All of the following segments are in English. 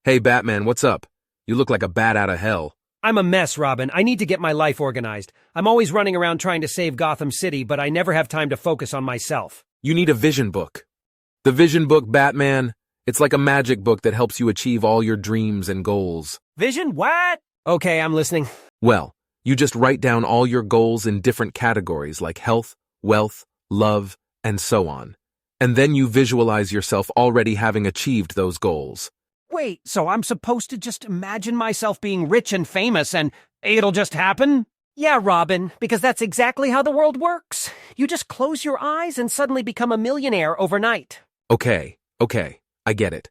Hey Batman, what's up? You look like a bat out of hell. I'm a mess, Robin. I need to get my life organized. I'm always running around trying to save Gotham City, but I never have time to focus on myself. You need a vision book. The vision book, Batman, it's like a magic book that helps you achieve all your dreams and goals. Vision? What? Okay, I'm listening. Well, you just write down all your goals in different categories like health, wealth, love, and so on. And then you visualize yourself already having achieved those goals. Wait, so I'm supposed to just imagine myself being rich and famous and it'll just happen? Yeah, Robin, because that's exactly how the world works. You just close your eyes and suddenly become a millionaire overnight. Okay, I get it.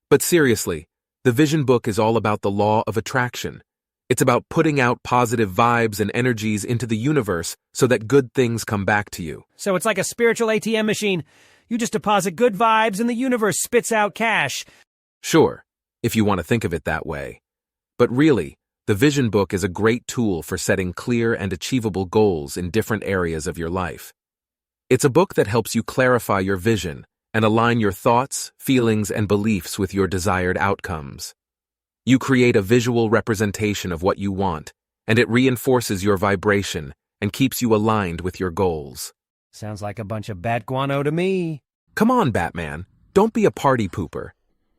But seriously, the vision book is all about the law of attraction. It's about putting out positive vibes and energies into the universe so that good things come back to you. So it's like a spiritual ATM machine. You just deposit good vibes and the universe spits out cash. Sure, if you want to think of it that way. But really, the vision book is a great tool for setting clear and achievable goals in different areas of your life. It's a book that helps you clarify your vision and align your thoughts, feelings, and beliefs with your desired outcomes. You create a visual representation of what you want, and it reinforces your vibration and keeps you aligned with your goals. Sounds like a bunch of bat guano to me. Come on, Batman, don't be a party pooper.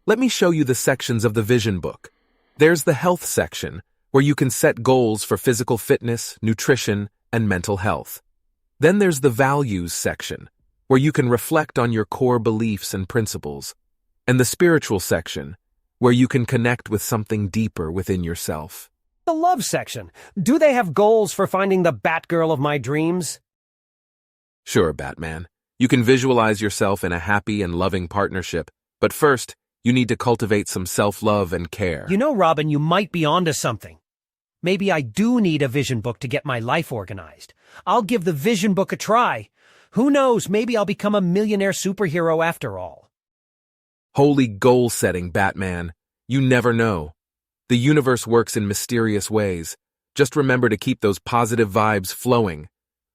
Let me show you the sections of the vision book. There's the health section, where you can set goals for physical fitness, nutrition, and mental health. Then there's the values section, where you can reflect on your core beliefs and principles. And the spiritual section, where you can connect with something deeper within yourself. The love section. Do they have goals for finding the Batgirl of my dreams? Sure, Batman. You can visualize yourself in a happy and loving partnership, but first, you need to cultivate some self-love and care. You know, Robin, you might be onto something. Maybe I do need a vision book to get my life organized. I'll give the vision book a try. Who knows, maybe I'll become a millionaire superhero after all. Holy goal-setting, Batman. You never know. The universe works in mysterious ways. Just remember to keep those positive vibes flowing.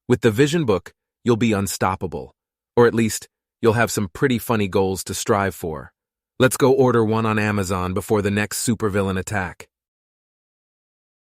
With the vision book, you'll be unstoppable. Or at least, you'll have some pretty funny goals to strive for. Let's go order one on Amazon before the next supervillain attack.